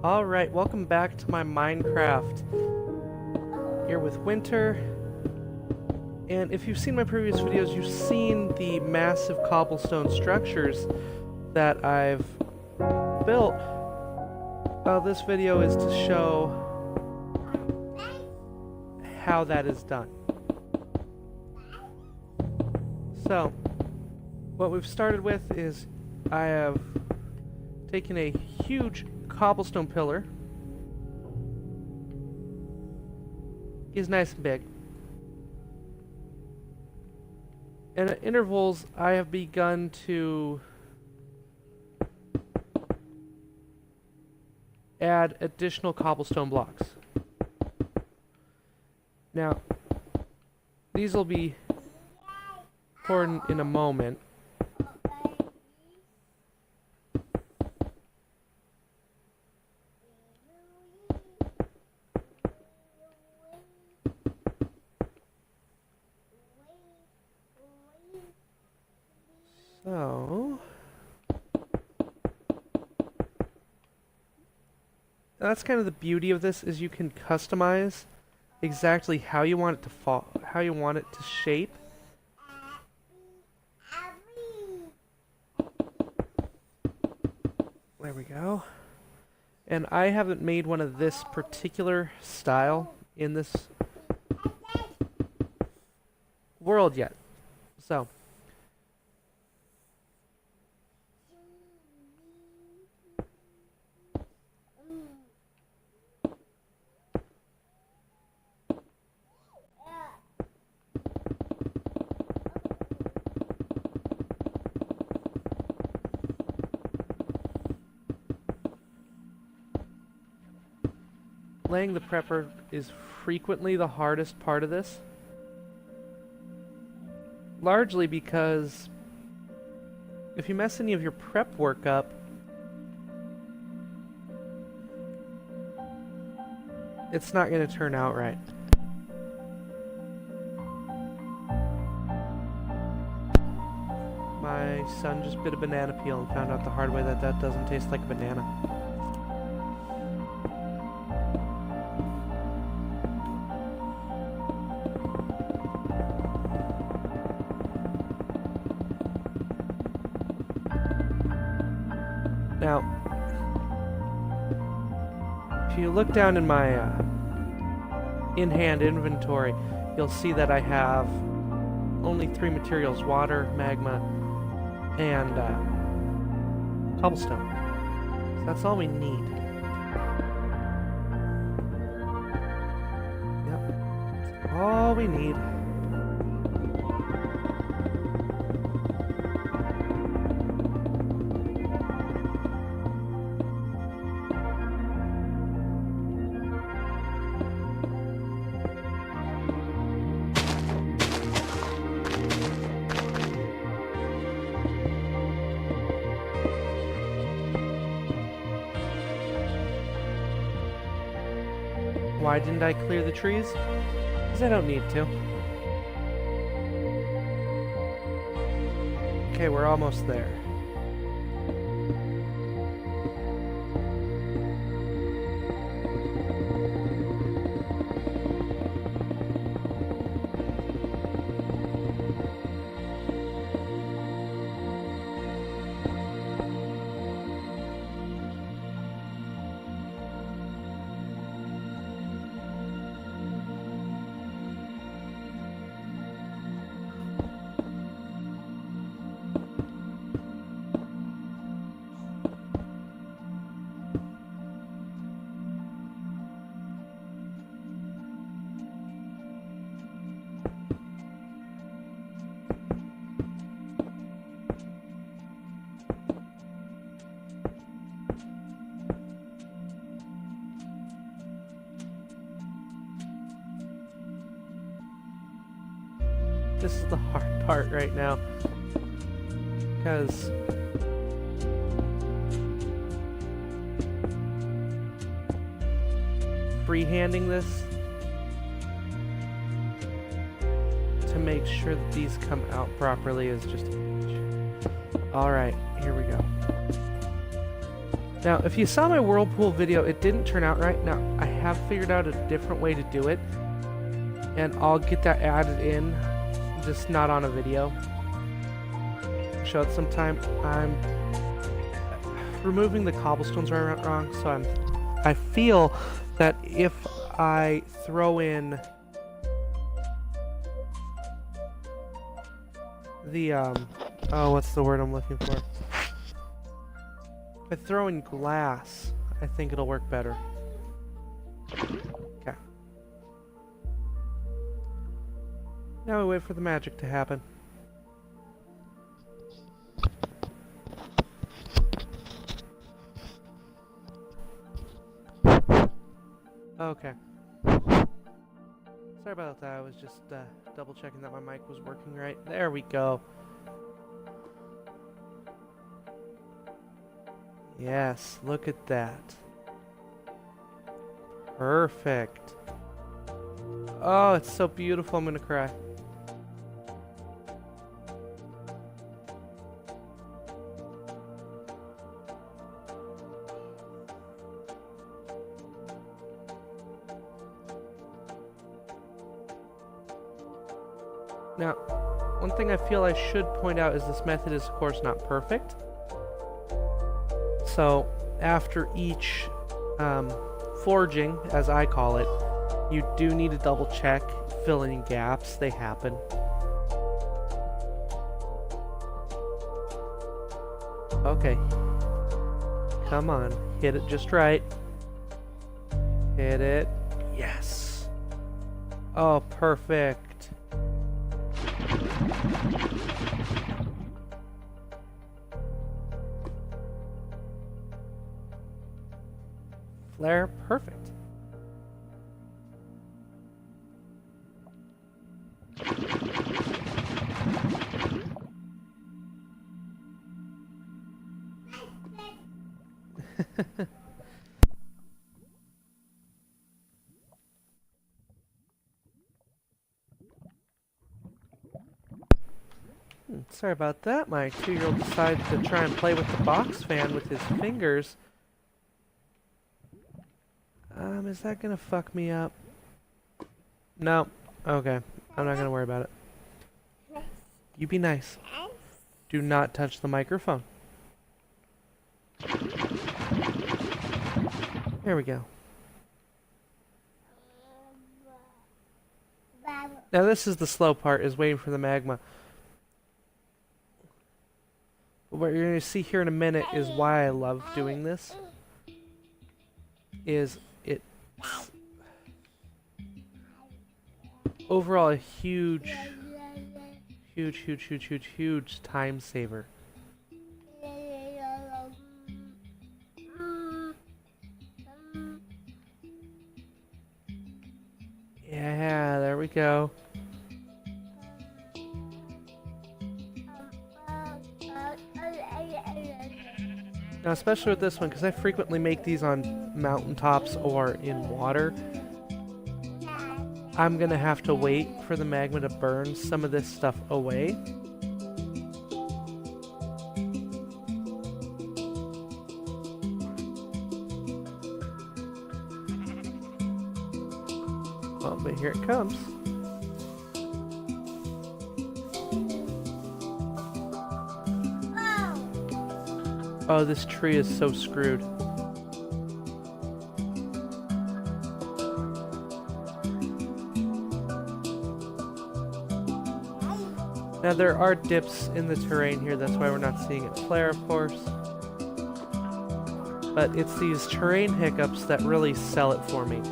Alright, welcome back to my Minecraft. Here with Winter. And if you've seen my previous videos, you've seen the massive cobblestone structures that I've built. Well, this video is to show how that is done. So, what we've started with is I have taken a huge cobblestone pillar. Is nice and big. And at intervals, I have begun to add additional cobblestone blocks. Now, these will be poured in a moment. So, that's kind of the beauty of this, is you can customize exactly how you want it to fall, how you want it to shape. There we go. And I haven't made one of this particular style in this world yet. So, laying the prepper is frequently the hardest part of this. Largely because if you mess any of your prep work up, it's not going to turn out right. My son just bit a banana peel and found out the hard way that that doesn't taste like a banana. Now, if you look down in my in-hand inventory, you'll see that I have only 3 materials: water, magma, and cobblestone. So that's all we need. Yep, that's all we need. Why didn't I clear the trees? Because I don't need to. Okay, we're almost there. This is the hard part right now, because freehanding this to make sure that these come out properly is just a bitch. Alright, here we go. Now, if you saw my whirlpool video, it didn't turn out right. Now, I have figured out a different way to do it, and I'll get that added in, just not on a video. Show it sometime. I'm removing the cobblestones right wrong, so I feel that if I throw in the oh, what's the word I'm looking for? If I throw in glass, I think it'll work better. Okay. Now we wait for the magic to happen. Okay. Sorry about that, I was just double checking that my mic was working right. There we go. Yes, look at that. Perfect. Oh, it's so beautiful, I'm gonna cry. Now, one thing I feel I should point out is this method is, of course, not perfect. So, after each forging, as I call it, you do need to double check, fill in gaps, they happen. Okay. Come on, hit it just right. Hit it. Yes. Oh, perfect. Flare, perfect. Sorry about that. My 2-year-old decided to try and play with the box fan with his fingers. Is that gonna fuck me up? No. Okay. I'm not gonna worry about it. You be nice. Do not touch the microphone. There we go. Now this is the slow part, is waiting for the magma. What you're going to see here in a minute is why I love doing this. Is it overall a huge time saver. Yeah, there we go. Now, especially with this one, because I frequently make these on mountaintops or in water, I'm going to have to wait for the magma to burn some of this stuff away. Oh, but here it comes. Oh, this tree is so screwed. Now there are dips in the terrain here, that's why we're not seeing it flare, of course. But it's these terrain hiccups that really sell it for me.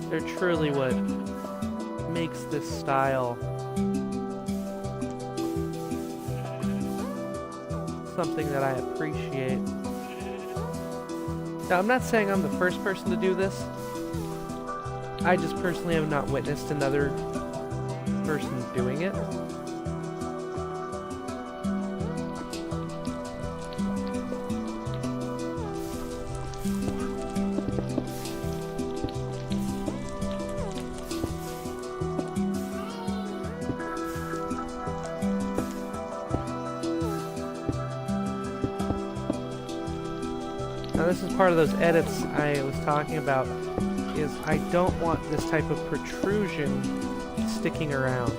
They're truly what makes this style something that I appreciate. Now, I'm not saying I'm the first person to do this. I just personally have not witnessed another person doing it. this is part of those edits I was talking about, is I don't want this type of protrusion sticking around.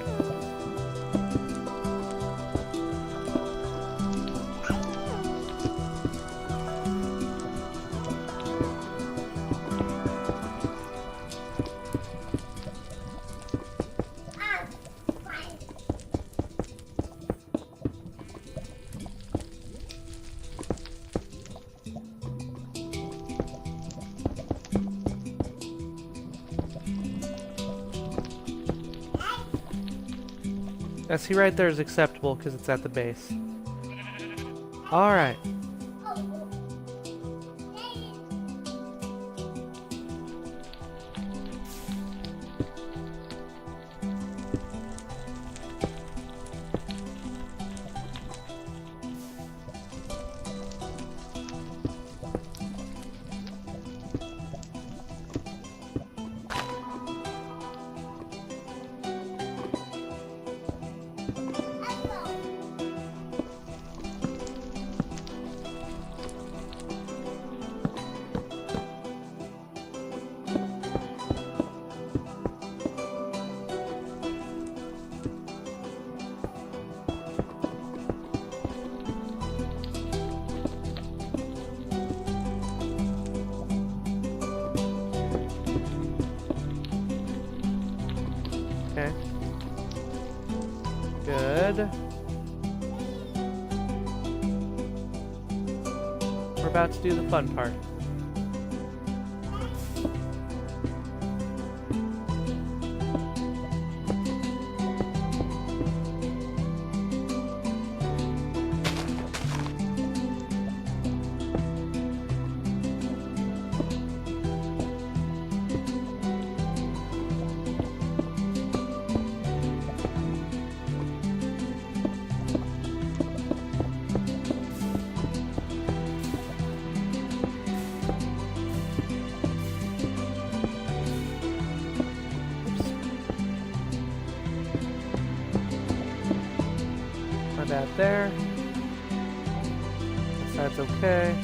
See, right there is acceptable because it's at the base. Alright. Okay. Good. We're about to do the fun part. That there. That side's okay.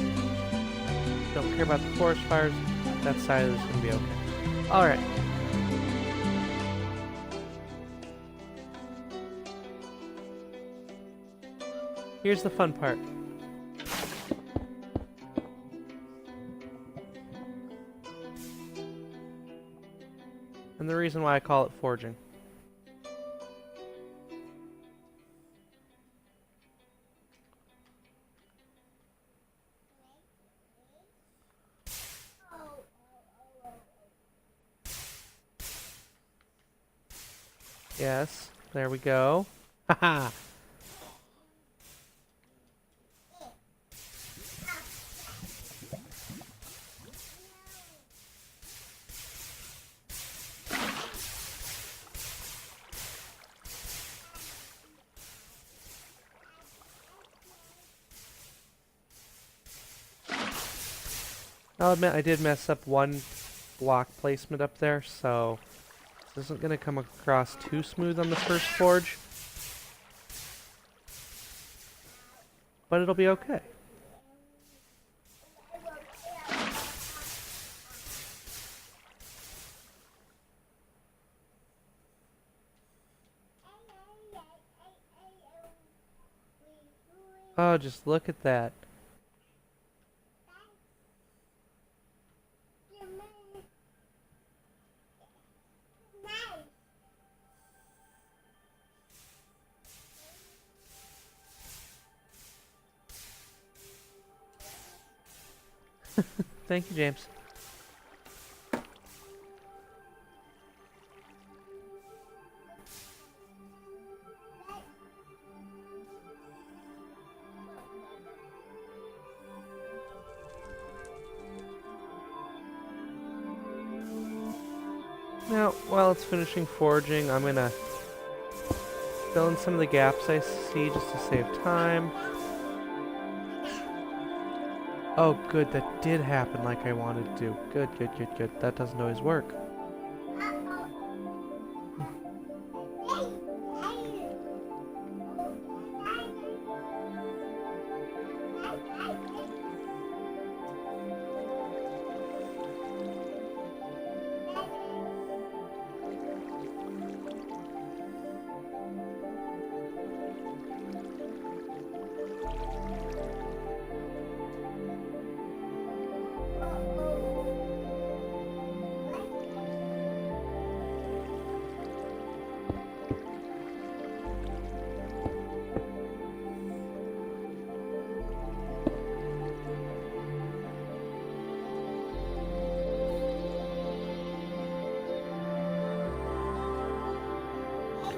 Don't care about the forest fires. That side is gonna be okay. Alright. Here's the fun part. And the reason why I call it forging. Yes, there we go. Haha. I'll admit I did mess up one block placement up there, so this isn't going to come across too smooth on the first forge. But it'll be okay. Oh, just look at that. Thank you, James. Now, while it's finishing forging, I'm gonna fill in some of the gaps I see just to save time. Oh, good, that did happen like I wanted to. Good, good, good, good. That doesn't always work.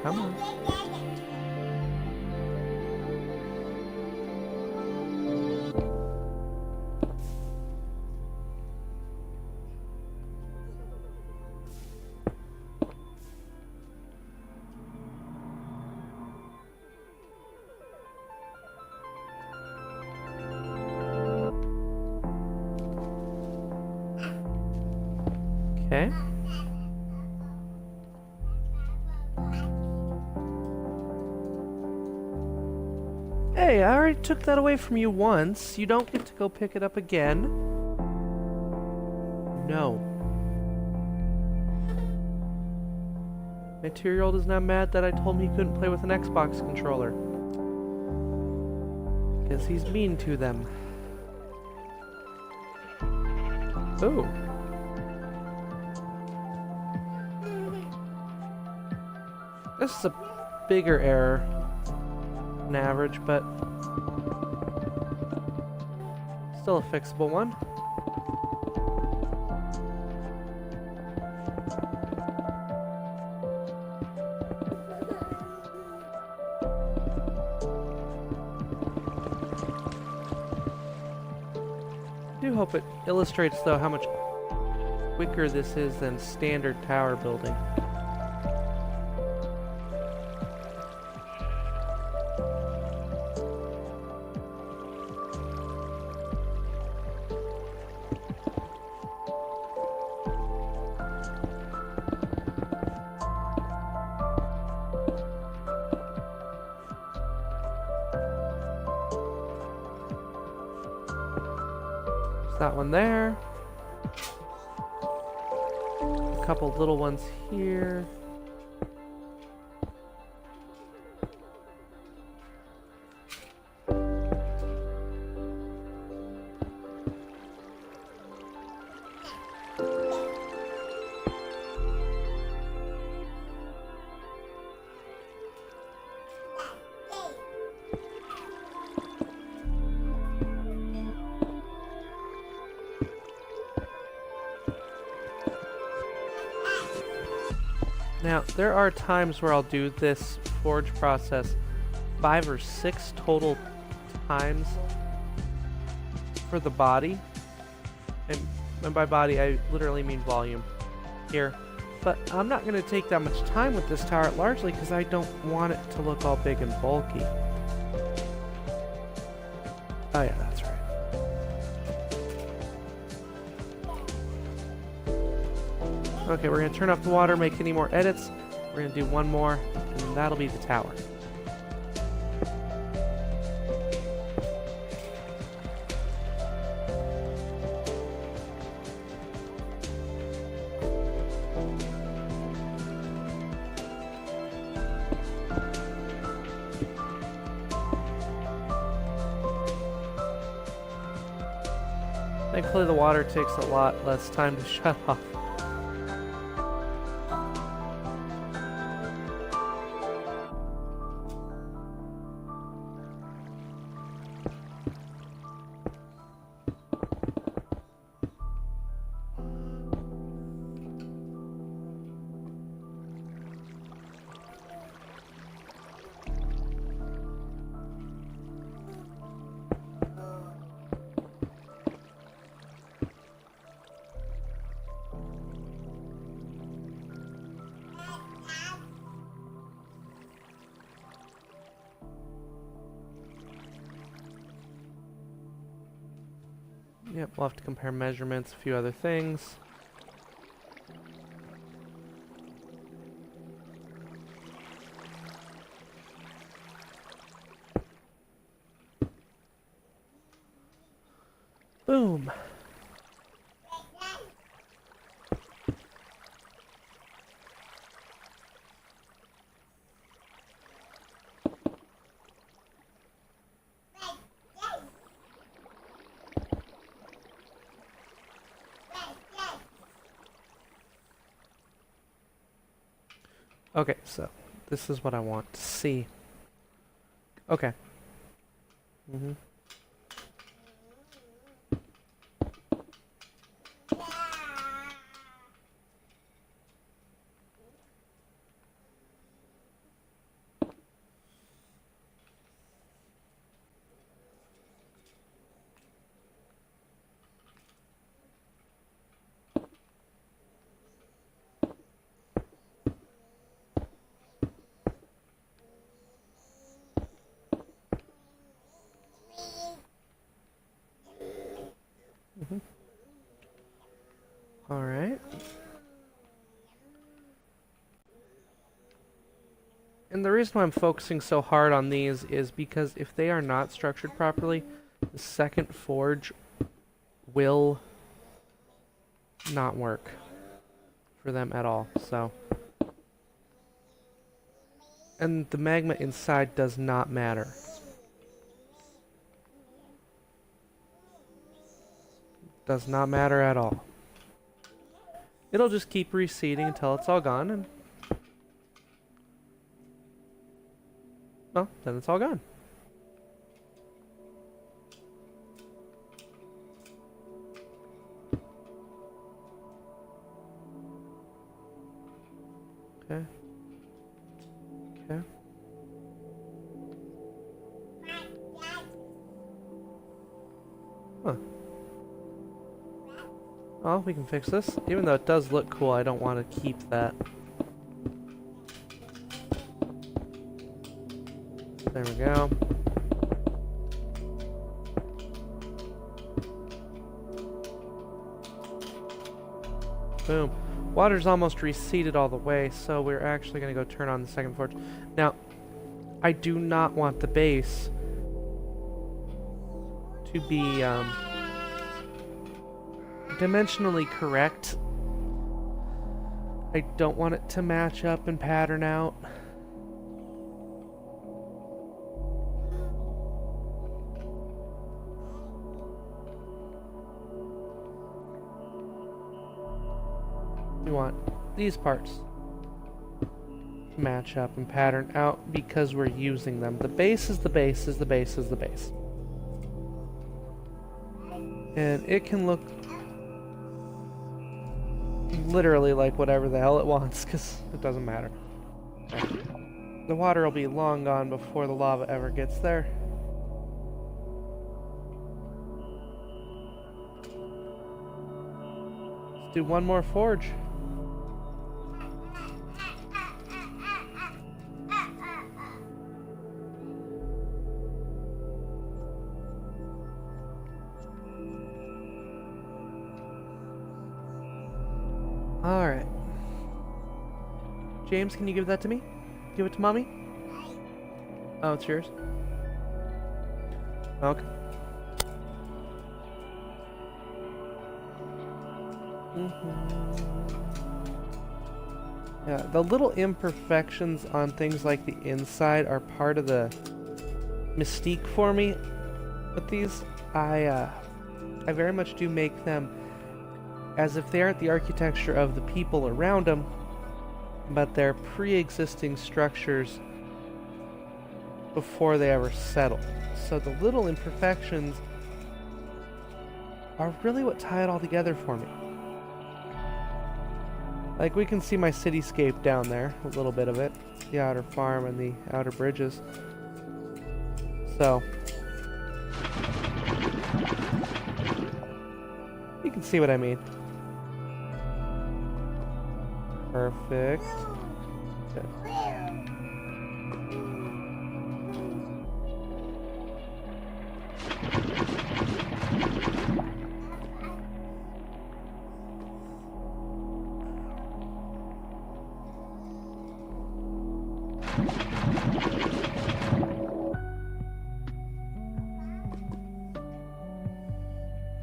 Come on. Okay. Hey, I already took that away from you once. You don't get to go pick it up again. No. My 2-year-old is now mad that I told him he couldn't play with an Xbox controller. Because he's mean to them. Ooh. This is a bigger error than average, but still a fixable one. I do hope it illustrates, though, how much quicker this is than standard tower building. That one there. A couple little ones here. Now, there are times where I'll do this forge process 5 or 6 total times for the body. And by body, I literally mean volume here. But I'm not going to take that much time with this tower, largely because I don't want it to look all big and bulky. Oh yeah, that's right. Okay, we're going to turn off the water, make any more edits. We're going to do one more, and that'll be the tower. Thankfully, the water takes a lot less time to shut off. Yep, we'll have to compare measurements, a few other things. Boom. Okay, so this is what I want to see. Okay. And the reason why I'm focusing so hard on these is because if they are not structured properly, the second forge will not work for them at all. So, and the magma inside does not matter. Does not matter at all. It'll just keep reseeding until it's all gone, and well, then it's all gone. Okay. Okay. Huh. Oh, we can fix this. Even though it does look cool, I don't want to keep that. There we go. Boom. Water's almost reseeded all the way, so we're actually going to go turn on the second forge. Now, I do not want the base to be dimensionally correct. I don't want it to match up and pattern out. We want these parts to match up and pattern out because we're using them. The base is the base is the base is the base. And it can look literally like whatever the hell it wants, because it doesn't matter. The water will be long gone before the lava ever gets there. Let's do one more forge. Alright. James, can you give that to me? Give it to Mommy? Oh, it's yours? Okay. Yeah, the little imperfections on things like the inside are part of the mystique for me with these. I very much do make them as if they aren't the architecture of the people around them, but they're pre-existing structures before they ever settle. So the little imperfections are really what tie it all together for me. Like, we can see my cityscape down there, a little bit of it, the outer farm and the outer bridges. So you can see what I mean. Perfect. Okay.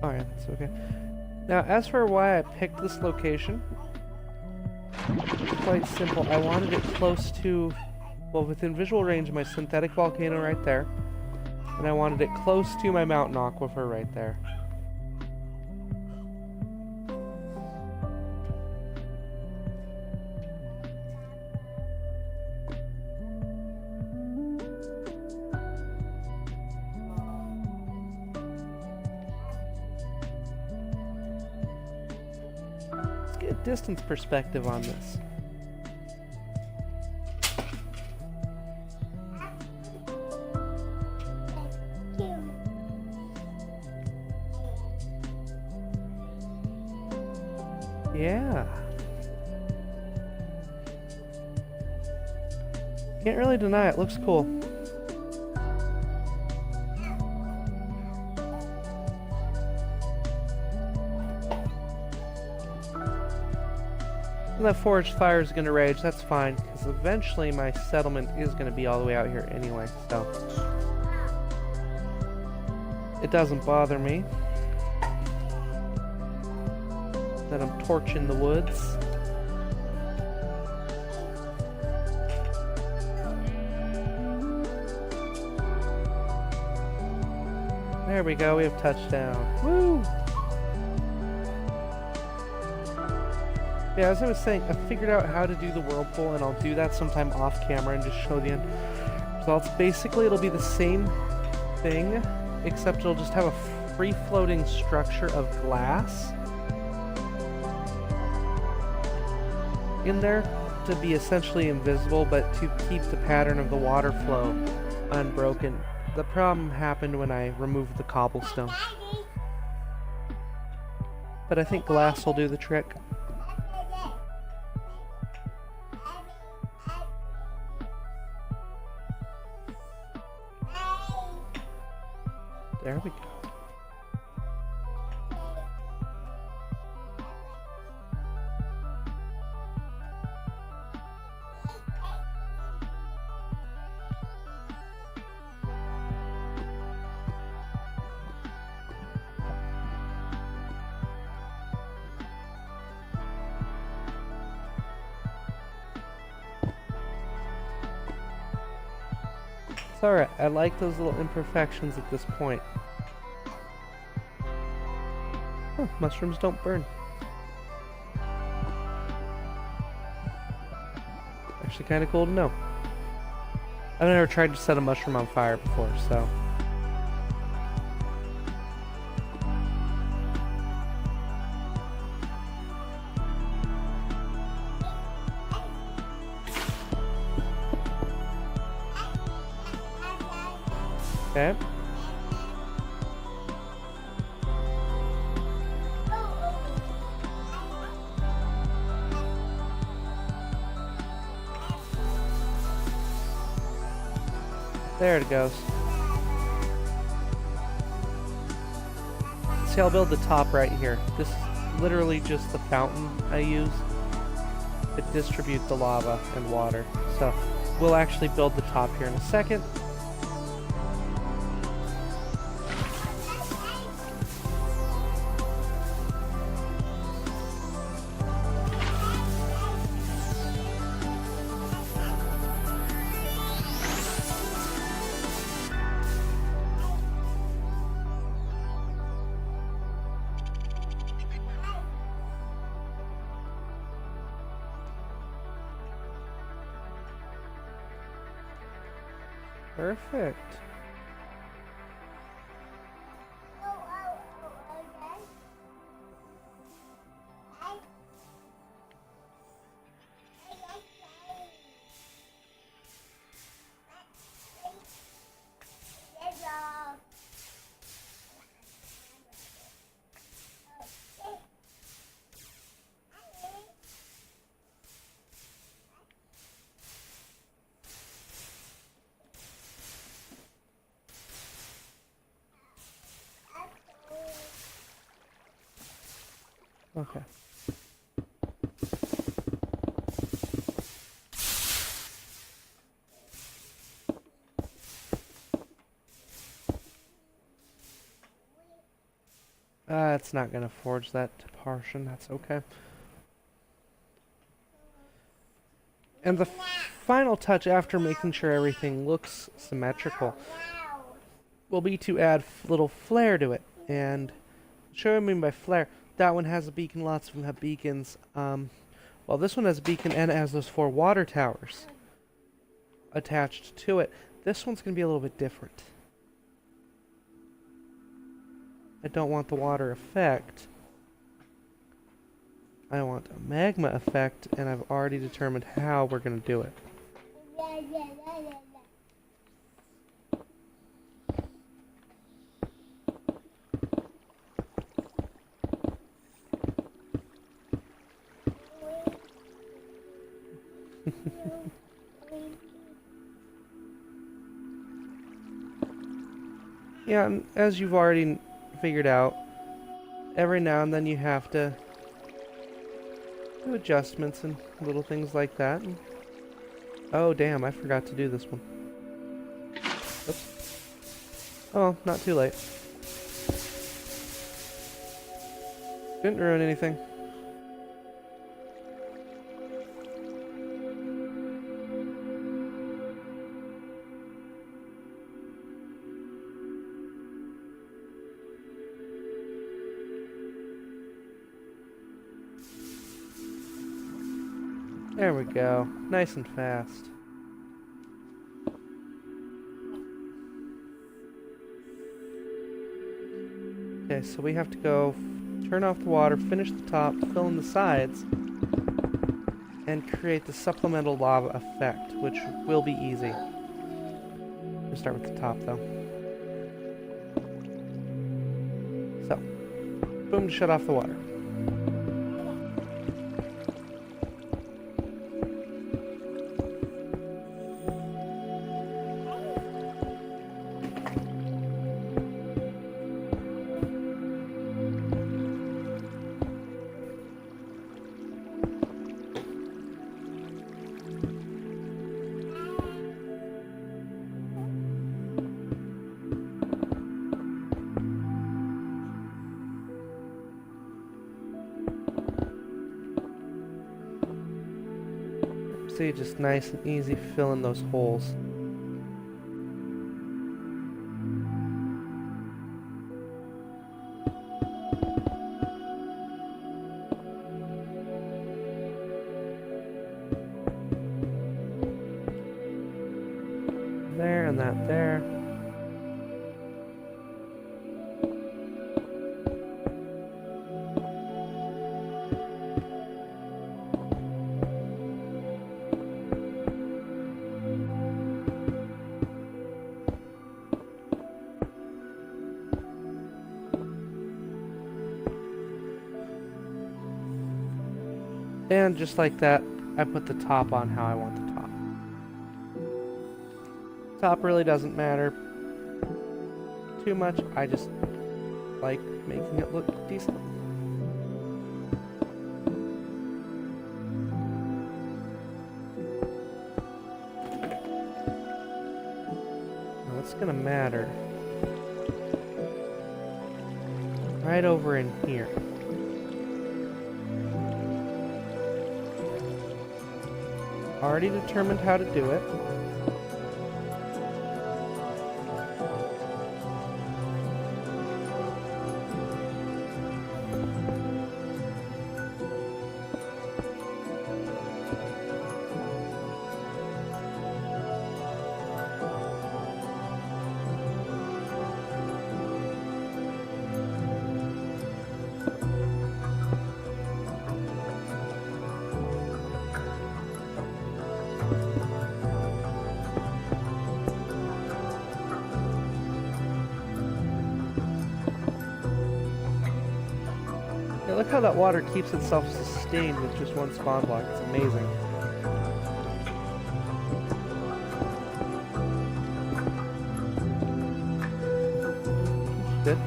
Alright, that's okay. Now, as for why I picked this location, it's quite simple. I wanted it close to, well, within visual range of my synthetic volcano right there, and I wanted it close to my mountain aquifer right there. Let's get a distance perspective on this. Yeah. Can't really deny it. Looks cool. And that forest fire is going to rage, that's fine, because eventually my settlement is going to be all the way out here anyway, so it doesn't bother me that I'm torching the woods. There we go, we have touchdown. Woo! Yeah, as I was saying, I figured out how to do the whirlpool, and I'll do that sometime off camera and just show the end results. Basically, it'll be the same thing, except it'll just have a free-floating structure of glass in there to be essentially invisible, but to keep the pattern of the water flow unbroken. The problem happened when I removed the cobblestone. But I think glass will do the trick. There we go. It's alright, I like those little imperfections at this point. Huh, mushrooms don't burn. Actually kind of cool to know. I've never tried to set a mushroom on fire before, so... Okay. There it goes. See, I'll build the top right here. This is literally just the fountain I use to distribute the lava and water. So, we'll actually build the top here in a second. Perfect. Okay. It's not gonna forge that portion, that's okay. And the final touch after making sure everything looks symmetrical will be to add little flare to it. And show what I mean by flare. That one has a beacon, lots of them have beacons. Well, this one has a beacon and it has those 4 water towers attached to it. This one's going to be a little bit different. I don't want the water effect. I want a magma effect, and I've already determined how we're going to do it. Yeah, and as you've already figured out, every now and then you have to Do adjustments and little things like that. And oh, damn, I forgot to do this one. Oops. Oh, not too late. Didn't ruin anything. There we go. Nice and fast. Okay, so we have to go turn off the water, finish the top, fill in the sides, and create the supplemental lava effect, which will be easy. We'll start with the top, though. So, boom, to shut off the water. See, just nice and easy fill in those holes. There and that there. And just like that, I put the top on how I want the top. Top really doesn't matter too much. I just like making it look decent. Now what's gonna matter? Right over in here. Already determined how to do it. Yeah, look how that water keeps itself sustained with just one spawn block. It's amazing. Good.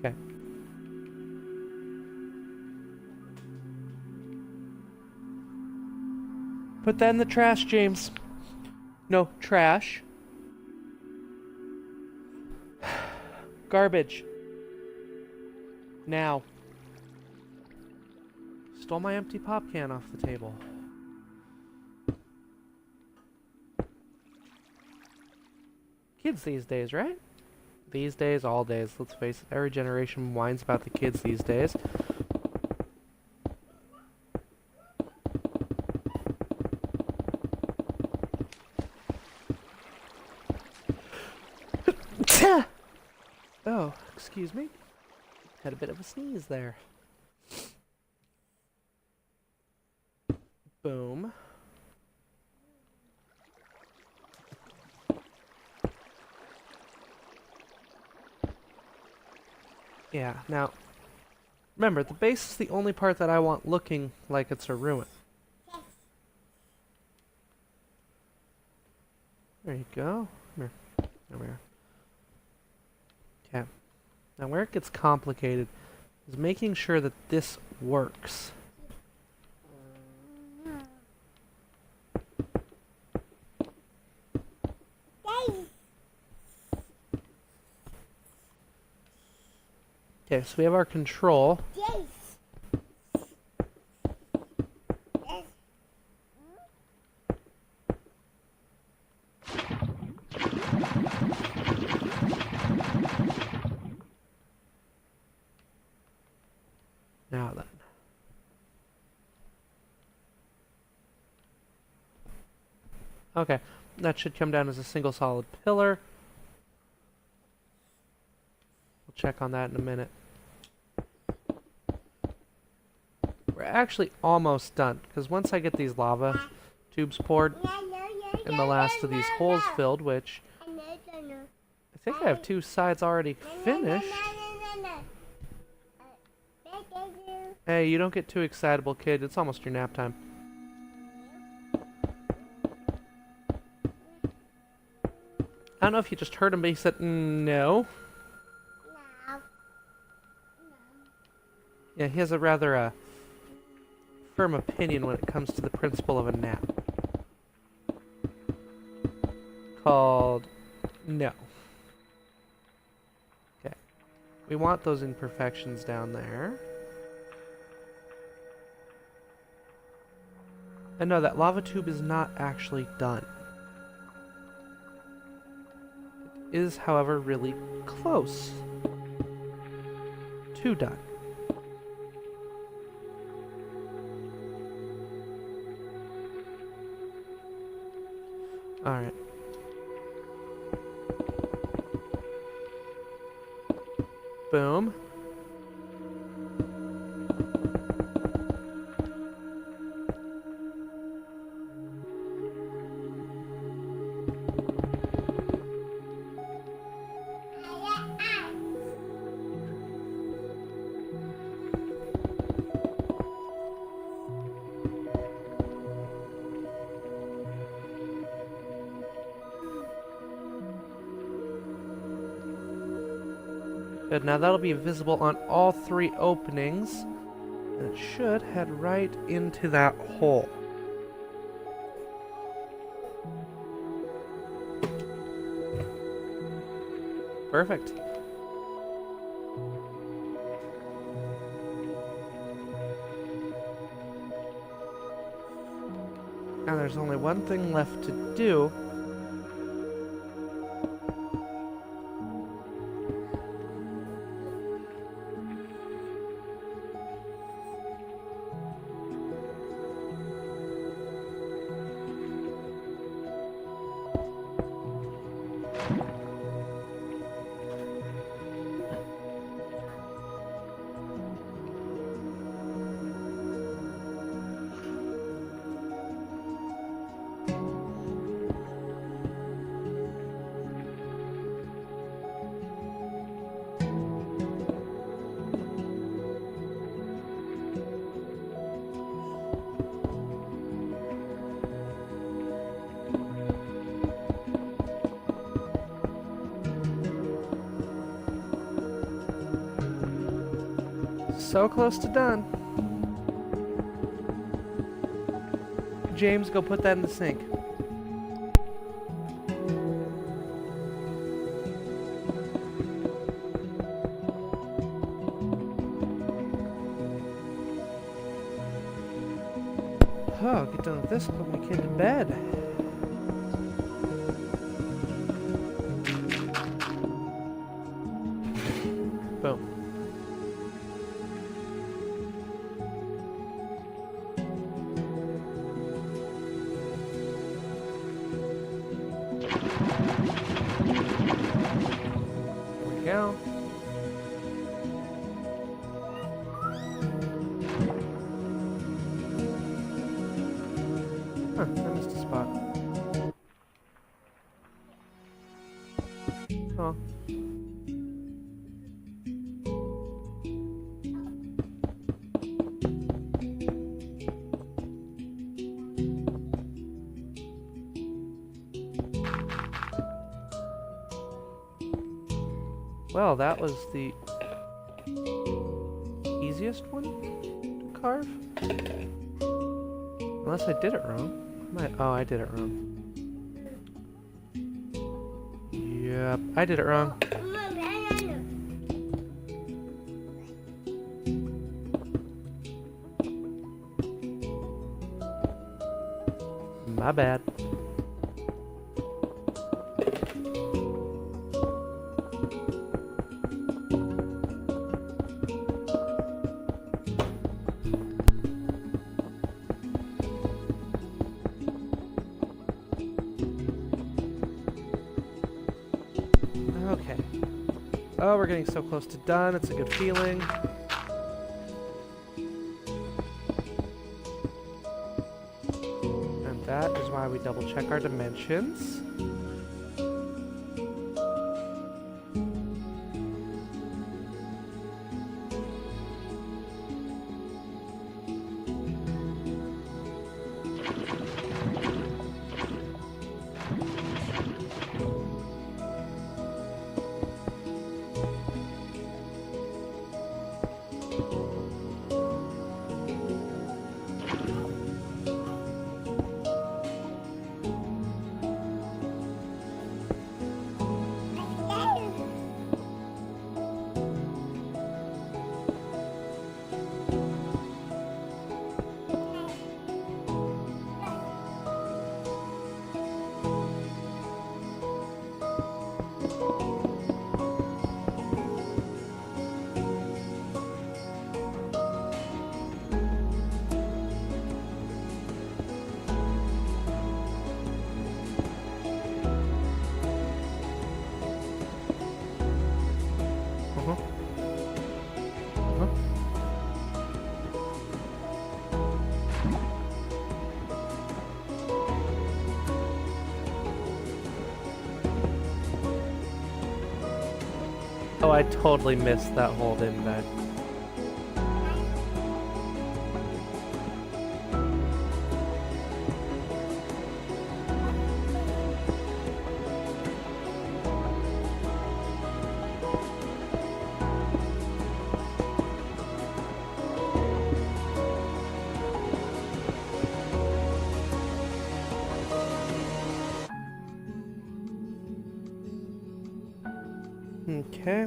Okay. Put that in the trash, James. No, trash. Garbage. Now. Stole my empty pop can off the table. Kids these days, right? These days, all days. Let's face it, every generation whines about the kids these days. Oh, excuse me. Had a bit of a sneeze there. Boom. Yeah, now, remember, the base is the only part that I want looking like it's a ruin. There you go. Come here. There we are. Okay. Now where it gets complicated is making sure that this works. Okay, so we have our control. Now then. Okay, that should come down as a single solid pillar. We'll check on that in a minute. We're actually almost done, because once I get these lava tubes poured and the last of these holes filled, which I think I have 2 sides already finished. Hey, you don't get too excitable, kid. It's almost your nap time. I don't know if you just heard him, but he said no. Yeah, he has a rather firm opinion when it comes to the principle of a nap. Called no. Okay. We want those imperfections down there. And no, that lava tube is not actually done. It is, however, really close to done. Alright. Boom. Good, now that'll be visible on all 3 openings, and it should head right into that hole. Perfect. Now there's only one thing left to do. So close to done. James, go put that in the sink. Oh, get done with this, put my kid to bed. Boom. There we go. Huh, I missed a spot. Oh. Well, that was the easiest one to carve. Unless I did it wrong. Oh, I did it wrong. Yep, I did it wrong. My bad. Okay. Oh, we're getting so close to done. It's a good feeling. And that is why we double check our dimensions. Oh, I totally missed that hole, didn't I? Okay.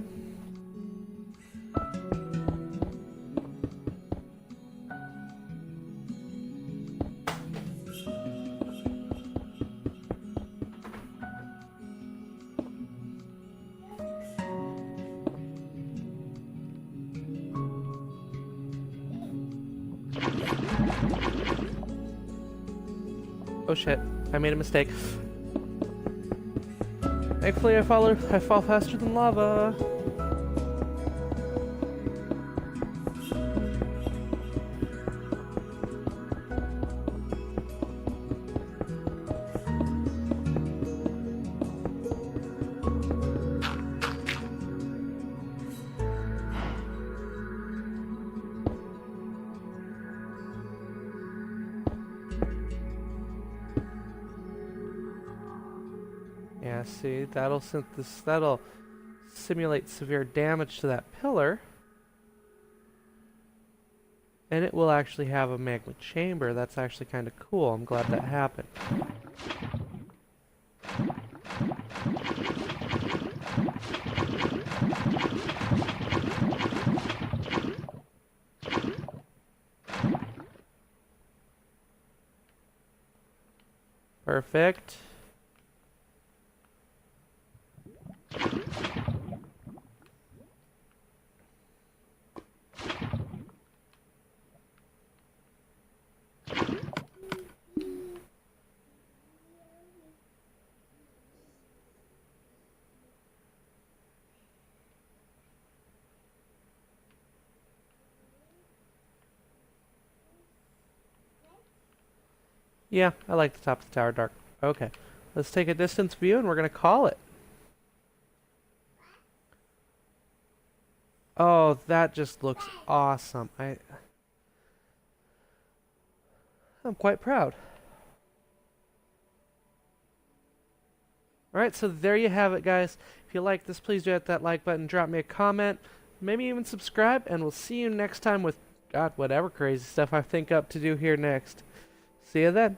Oh shit, I made a mistake. Thankfully I fall faster than lava. Yeah, see, that'll simulate severe damage to that pillar. And it will actually have a magma chamber. That's actually kind of cool. I'm glad that happened. Perfect. Yeah, I like the top of the tower dark. Okay. Let's take a distance view and we're gonna call it. Oh, that just looks awesome. I'm quite proud. Alright, so there you have it, guys. If you like this, please do hit that like button, drop me a comment, maybe even subscribe, and we'll see you next time with, God, whatever crazy stuff I think up to do here next. See you then.